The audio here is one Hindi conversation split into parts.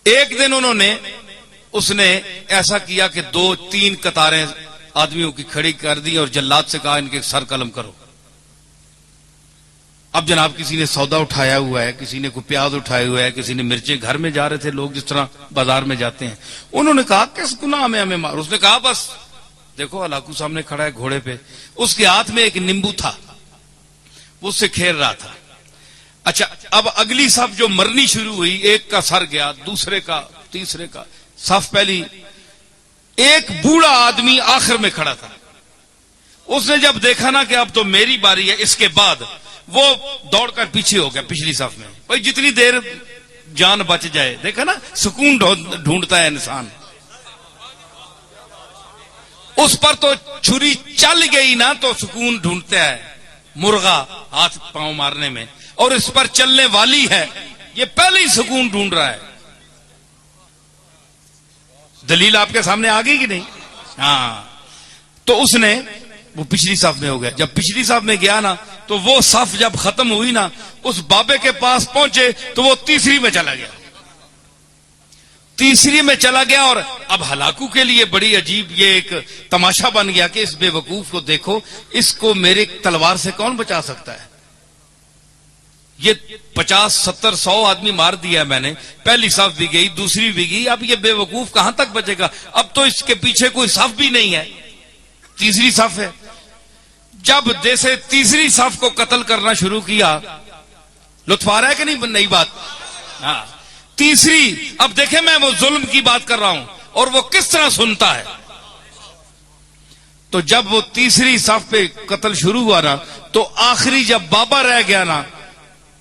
एक दिन उसने ऐसा किया कि 2-3 कतारें आदमियों की खड़ी कर दी और जल्लाद से कहा इनके सर कलम करो। अब जनाब किसी ने सौदा उठाया हुआ है, किसी ने कोई प्याज उठाया हुआ है, किसी ने मिर्चें, घर में जा रहे थे लोग जिस तरह बाजार में जाते हैं। उन्होंने कहा किस गुनाह में हमें मारो। उसने कहा बस देखो हलाकू सामने खड़ा है घोड़े पे, उसके हाथ में एक नींबू था, वो उससे खेल रहा था। अच्छा, अब अगली सफ जो मरनी शुरू हुई, एक का सर गया, दूसरे का, तीसरे का। सफ पहली, एक बूढ़ा आदमी आखिर में खड़ा था। उसने जब देखा ना कि अब तो मेरी बारी है, इसके बाद वो दौड़कर पीछे हो गया पिछली सफ में। भाई जितनी देर जान बच जाए, देखा ना सुकून ढूंढता है इंसान। उस पर तो छुरी चल गई ना तो सुकून ढूंढता है मुर्गा हाथ पांव मारने में, और इस पर चलने वाली है, ये पहले ही सुकून ढूंढ रहा है। दलील आपके सामने आ गई कि नहीं? हाँ, तो उसने वो पिछली साफ में हो गया। जब पिछली साफ में गया ना तो वो साफ जब खत्म हुई ना, उस बाबे के पास पहुंचे तो वो तीसरी में चला गया, तीसरी में चला गया। और अब हलाकू के लिए बड़ी अजीब ये एक तमाशा बन गया कि इस बेवकूफ को देखो, इसको मेरे तलवार से कौन बचा सकता है। ये 50, 70, 100 आदमी मार दिया मैंने, पहली साफ भी गई, दूसरी भी गई, अब ये बेवकूफ कहां तक बचेगा। अब तो इसके पीछे कोई साफ भी नहीं है, तीसरी साफ है। जब जैसे तीसरी साफ को कत्ल करना शुरू किया, लुत्फ आ रहा है कि नहीं नई बात? हाँ, तीसरी, अब देखे मैं वो जुल्म की बात कर रहा हूं और वो किस तरह सुनता है। तो जब वो तीसरी साफ पे कत्ल शुरू हुआ ना, तो आखिरी जब बाबा रह गया ना,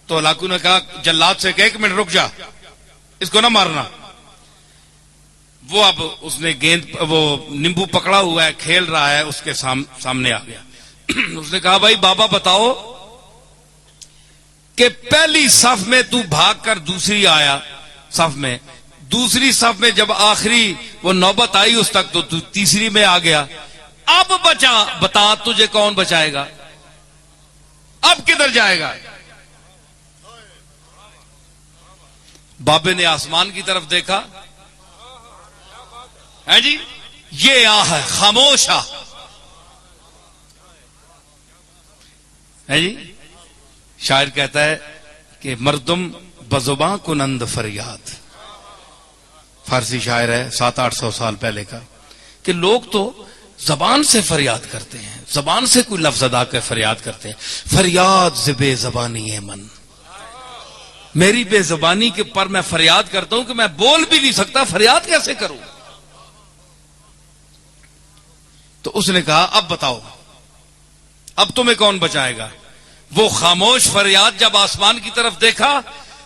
तो हलाकू ने कहा जल्लाद से कि 1 मिनट रुक जा, इसको ना मारना। वो अब उसने गेंद, वो नींबू पकड़ा हुआ है, खेल रहा है, उसके सामने आ गया। उसने कहा भाई बाबा बताओ कि पहली सफ में तू भागकर दूसरी आया सफ में, दूसरी सफ में जब आखिरी वो नौबत आई उस तक तो तू तीसरी में आ गया। अब बता तुझे कौन बचाएगा, अब किधर जाएगा? बाबे ने आसमान की तरफ देखा, है जी, ये आह है, खामोश आ है जी। शायर कहता है कि मर्दुम बजुबां कुनंद फरियाद, फारसी शायर है 700-800 साल पहले का, कि लोग तो जबान से फरियाद करते हैं, जबान से कोई लफ्ज अदा कर फरियाद करते हैं। फरियाद से बेजबानी है मन, मेरी बेजबानी के पर मैं फरियाद करता हूं कि मैं बोल भी नहीं सकता, फरियाद कैसे करूं। तो उसने कहा अब बताओ, अब तुम्हें कौन बचाएगा। वो खामोश फरियाद जब आसमान की तरफ देखा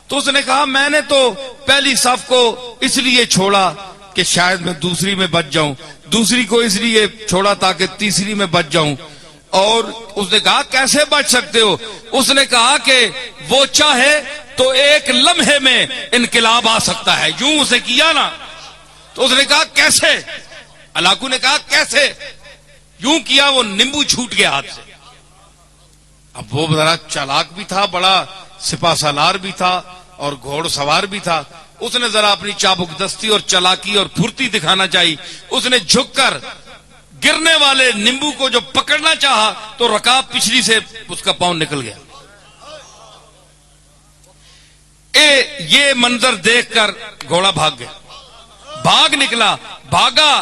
तो उसने कहा मैंने तो पहली साफ को इसलिए छोड़ा कि शायद मैं दूसरी में बच जाऊं, दूसरी को इसलिए छोड़ा ताकि तीसरी में बच जाऊं। और उसने कहा कैसे बच सकते हो। उसने कहा कि वो चाहे तो एक लम्हे में इनकलाब आ सकता है। यूं उसे किया ना, तो उसने कहा कैसे। हलाकू ने कहा कैसे। यूं किया, वो नींबू छूट गया हाथ से। अब वो जरा चालाक भी था, बड़ा सिपा सालार भी था और घोड़सवार भी था। उसने जरा अपनी चाबुकदस्ती और चालाकी और फुर्ती दिखाना चाहिए। उसने झुककर गिरने वाले नींबू को जो पकड़ना चाहा तो रकाब पिछली से उसका पांव निकल गया। ये मंजर देखकर घोड़ा भाग गया, भाग निकला, भागा।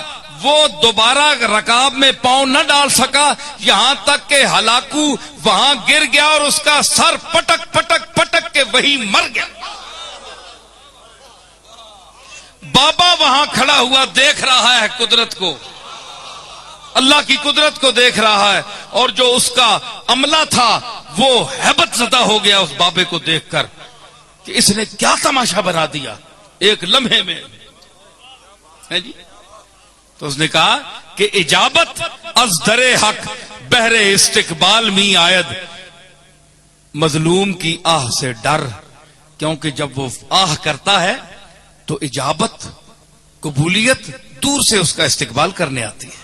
वो दोबारा रकाब में पांव न डाल सका, यहां तक के हलाकू वहां गिर गया और उसका सर पटक पटक पटक के वहीं मर गया। बाबा वहां खड़ा हुआ देख रहा है कुदरत को, अल्लाह की कुदरत को देख रहा है। और जो उसका अमला था वो हैबत ज़दा हो गया उस बाबे को देखकर कि इसने क्या तमाशा बना दिया एक लम्हे में, है जी। तो उसने कहा कि इजाबत अज दरे हक बहरे इस्तिकबाल मी आयद, मजलूम की आह से डर, क्योंकि जब वो आह करता है तो इजाबत, कबूलियत दूर से उसका इस्तिकबाल करने आती है।